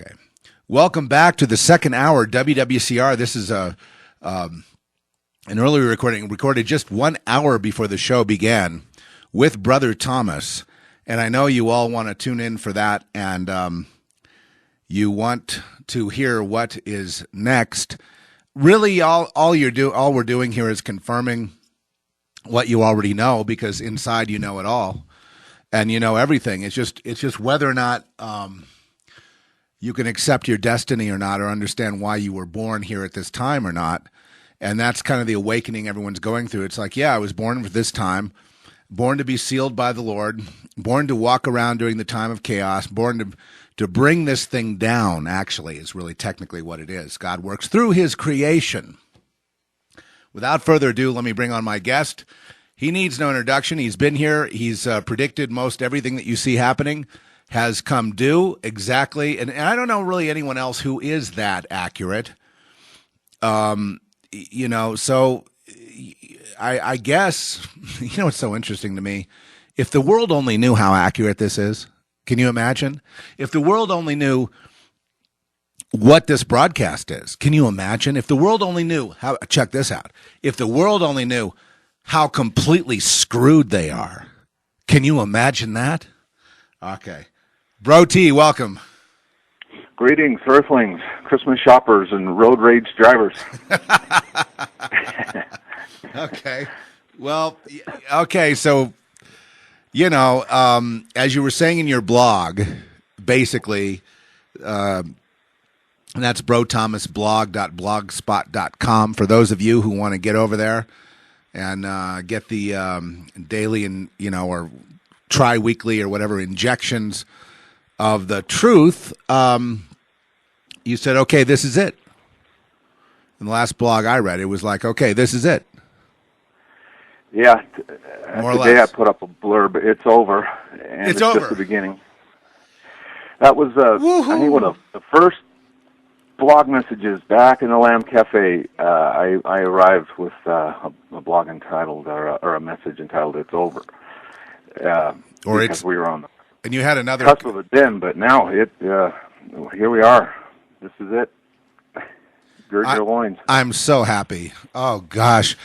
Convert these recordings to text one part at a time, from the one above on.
Okay. Welcome back to the second hour WWCR. This is an earlier recording, recorded just 1 hour before the show began with Brother Thomas. And I know you all want to tune in for that, and you want to hear what is next. Really, all we're doing here is confirming what you already know, because inside you know it all, and you know everything. It's just whether or not you can accept your destiny or not, or understand why you were born here at this time or not. And that's kind of the awakening everyone's going through. It's like, yeah, I was born for this time, born to be sealed by the Lord, born to walk around during the time of chaos, born to bring this thing down, actually, is really technically what it is. God works through his creation. Without further ado, let me bring on my guest. He needs no introduction. He's been here. He's predicted most everything that you see happening has come due exactly. And I don't know really anyone else who is that accurate. So I guess, what's so interesting to me? If the world only knew how accurate this is, can you imagine? If the world only knew what this broadcast is, can you imagine? If the world only knew how, check this out. If the world only knew how completely screwed they are, can you imagine that? Okay. Bro T, welcome. Greetings, Earthlings, Christmas shoppers, and road rage drivers. Okay. Well, okay, so, as you were saying in your blog, basically, and that's brothomasblog.blogspot.com for those of you who want to get over there and get the daily and, or tri-weekly or whatever injections of the truth. You said, okay, this is it. In the last blog I read, it was like, okay, this is it. Yeah, More or today less. I put up a blurb. It's over, and it's over. Just the beginning. That was, I think, one of the first blog messages back in the Lamb Cafe. I arrived with a blog entitled, or a message entitled, "It's over." Because we were on the and you had another cusp of it then, but now here we are. This is it. Gird your loins. I'm so happy. Oh gosh,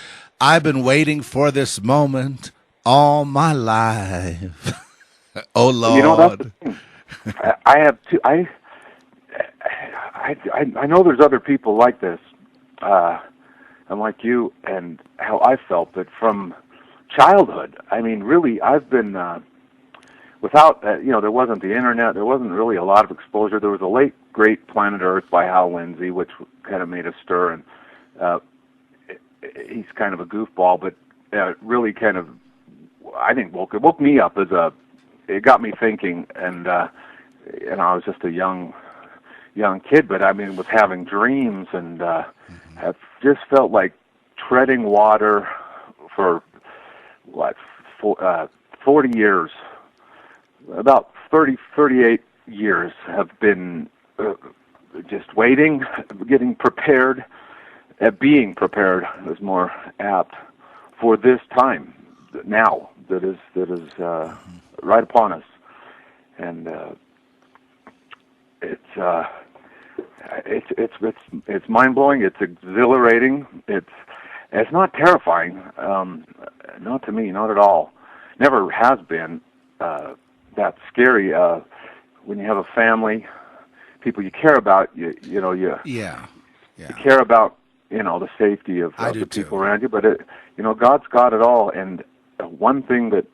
I've been waiting for this moment all my life. Oh Lord. That's the thing. I have two. I know there's other people like this, and like you, and how I felt that from childhood. I mean, really, I've been without there wasn't the internet. There wasn't really a lot of exposure. There was a late great Planet Earth by Hal Lindsey, which kind of made a stir, and he's kind of a goofball, but really kind of, I think, woke me up it got me thinking, and I was just a young kid, but I mean, was having dreams, and have just felt like treading water for 40 years, about 38 years have been just waiting, getting prepared, being prepared is more apt for this time now that is right upon us, and it's mind blowing. It's exhilarating. It's not terrifying. Not to me, not at all. Never has been that scary. When you have a family, people you care about, you care about the safety of the people around you. But God's got it all, and one thing that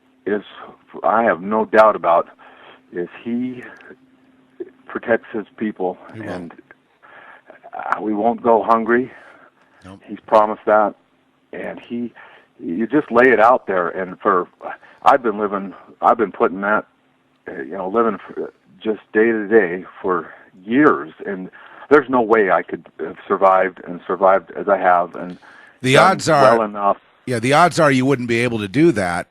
I have no doubt about is He protects His people, and we won't go hungry. Nope. He's promised that, and you just lay it out there. And I've been putting that, living just day to day for years, and there's no way I could have survived as I have, and the odds are well enough. Yeah, the odds are you wouldn't be able to do that.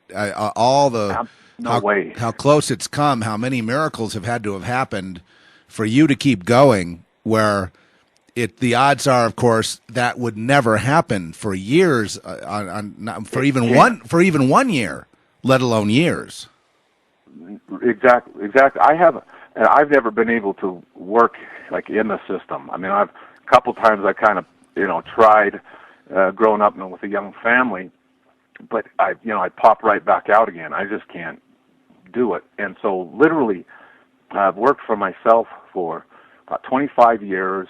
No way. How close it's come, how many miracles have had to have happened for you to keep going, where the odds are, of course, that would never happen for years, for even 1 year, let alone years. Exactly. I have and I've never been able to work like in the system. I mean, a couple times I kind of, tried growing up with a young family, but I'd pop right back out again. I just can't do it. And so literally, I've worked for myself for about 25 years,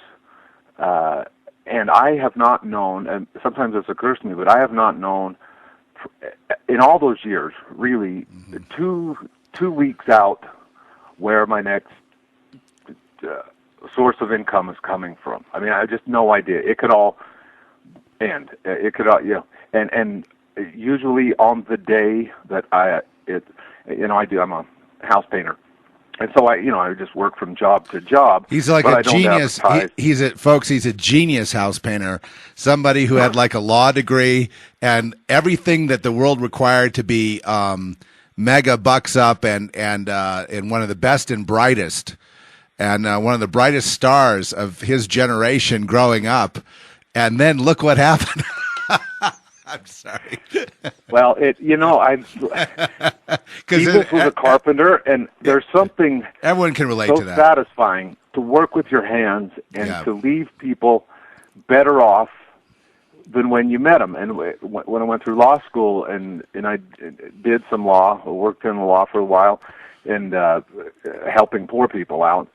and I have not known, and sometimes this occurs to me, but I have not known in all those years, really, 2 weeks out where my next source of income is coming from. I mean, I have just no idea. It could all end. It could all, and usually on the day that I'm a house painter. And so I just work from job to job. He's like a genius. He's a genius house painter. Somebody who had like a law degree and everything that the world required to be mega bucks up and one of the best and brightest, and one of the brightest stars of his generation growing up. And then look what happened. I'm sorry. Well, Jesus was a carpenter, and there's something everyone can relate so to that. Satisfying to work with your hands and to leave people better off than when you met them. And when I went through law school and I did some law, I worked in the law for a while, and helping poor people out,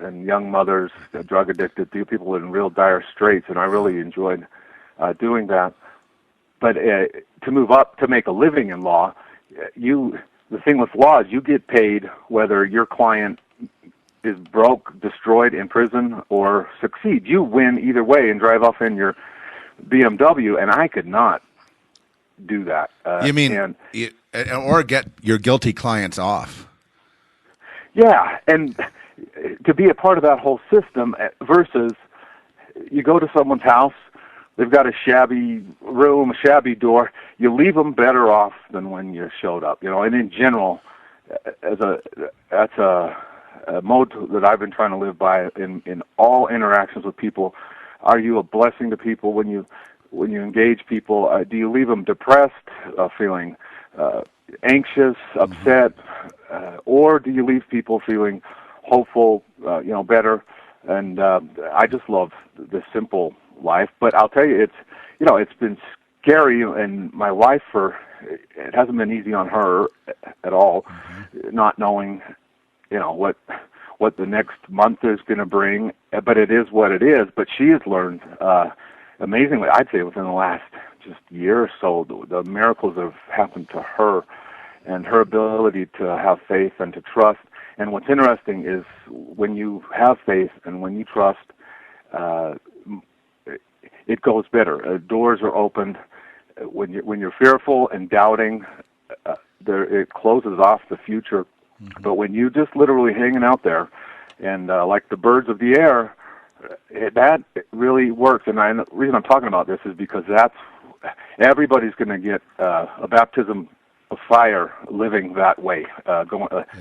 and young mothers, drug addicted people in real dire straits, and I really enjoyed doing that. But to move up to make a living in law, the thing with law is you get paid whether your client is broke, destroyed, in prison, or succeed. You win either way and drive off in your BMW, and I could not do that. You mean, or get your guilty clients off? Yeah, and to be a part of that whole system versus you go to someone's house, they've got a shabby room, a shabby door. You leave them better off than when you showed up. And in general, that's a mode that I've been trying to live by in all interactions with people. Are you a blessing to people when you engage people? Do you leave them depressed, feeling anxious, upset, or do you leave people feeling hopeful, better? And I just love the simple life. But I'll tell you, it's been scary, and my wife, it hasn't been easy on her at all, not knowing, what the next month is going to bring. But it is what it is. But she has learned amazingly, I'd say within the last just year or so, the miracles that have happened to her and her ability to have faith and to trust. And what's interesting is when you have faith and when you trust, it goes better. Doors are opened. When you're fearful and doubting, it closes off the future. Mm-hmm. But when you just literally hanging out there, and like the birds of the air, that really works. And the reason I'm talking about this is because everybody's going to get a baptism of fire living that way.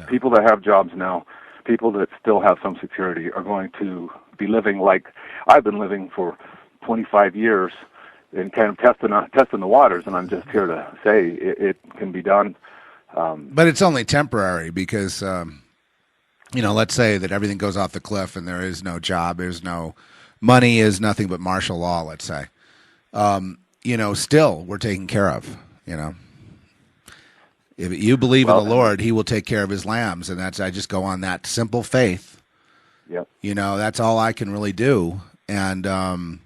People that have jobs now, people that still have some security, are going to be living like I've been living for 25 years and kind of testing the waters. And I'm just here to say it can be done. But it's only temporary because, let's say that everything goes off the cliff and there is no job, there's no money, is nothing but martial law, let's say. Still we're taken care of, If you believe in the Lord, He will take care of His lambs, and I just go on that simple faith. Yep. That's all I can really do, and and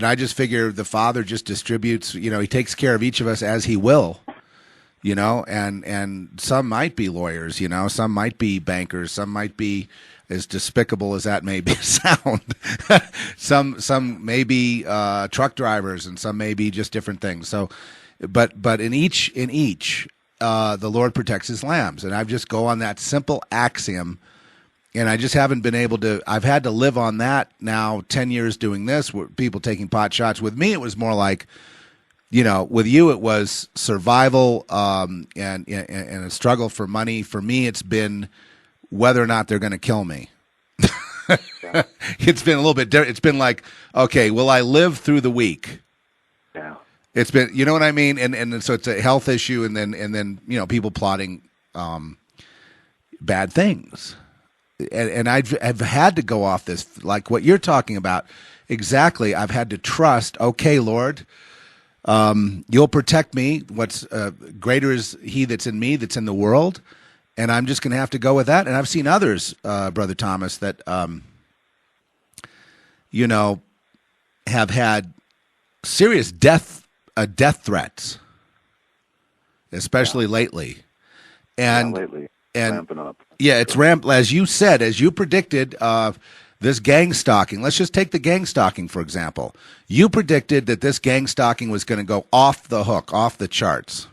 I just figure the Father just distributes. He takes care of each of us as He will. And some might be lawyers. Some might be bankers. Some might be, as despicable as that may be sound. some may be truck drivers, and some may be just different things. So. But in each, the Lord protects His lambs, and I just go on that simple axiom, and I just haven't been able to. I've had to live on that now 10 years doing this. People taking pot shots. With me, it was more like, with you, it was survival and a struggle for money. For me, it's been whether or not they're going to kill me. It's been a little bit different. It's been like, okay, will I live through the week? Yeah. It's been, you know what I mean, and so it's a health issue, and then people plotting bad things. And I've had to go off this, like what you're talking about. Exactly. I've had to trust, okay, Lord, you'll protect me. What's greater is he that's in me, that's in the world. And I'm just going to have to go with that. And I've seen others, Brother Thomas, that, have had serious death threats, especially lately. And lately, and ramping up. Yeah, it's as you said, as you predicted, this gang stalking. Let's just take the gang stalking, for example. You predicted that this gang stalking was going to go off the hook, off the charts.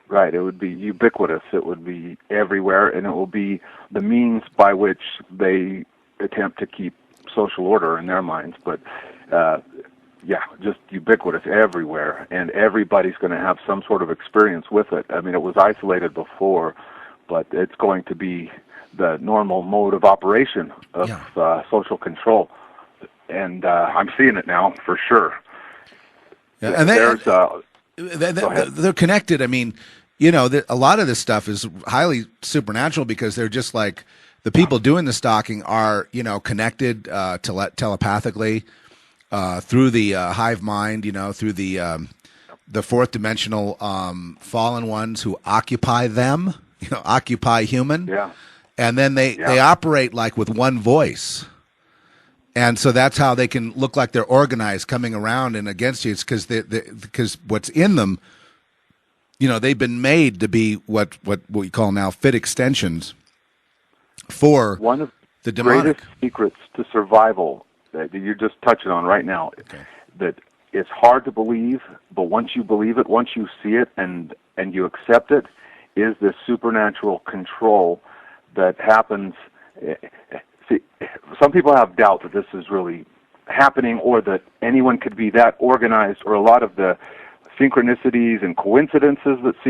Right, it would be ubiquitous. It would be everywhere, and it will be the means by which they attempt to keep social order in their minds. But just ubiquitous everywhere, and everybody's going to have some sort of experience with it. I mean, it was isolated before, but it's going to be the normal mode of operation of social control, and I'm seeing it now for sure. Yeah, and they're connected. I mean, a lot of this stuff is highly supernatural because they're just like the people doing the stalking are, connected telepathically through the hive mind, through the fourth dimensional fallen ones who occupy them, occupy human. Yeah. And then they operate like with one voice. And so that's how they can look like they're organized coming around and against you. It's because what's in them, they've been made to be what we call now fit extensions for one of the demonic. Greatest secrets to survival that you're just touching on right now. Okay. That it's hard to believe, but once you believe it, once you see it and you accept it, is this supernatural control that happens. See, some people have doubt that this is really happening or that anyone could be that organized, or a lot of the synchronicities and coincidences that seem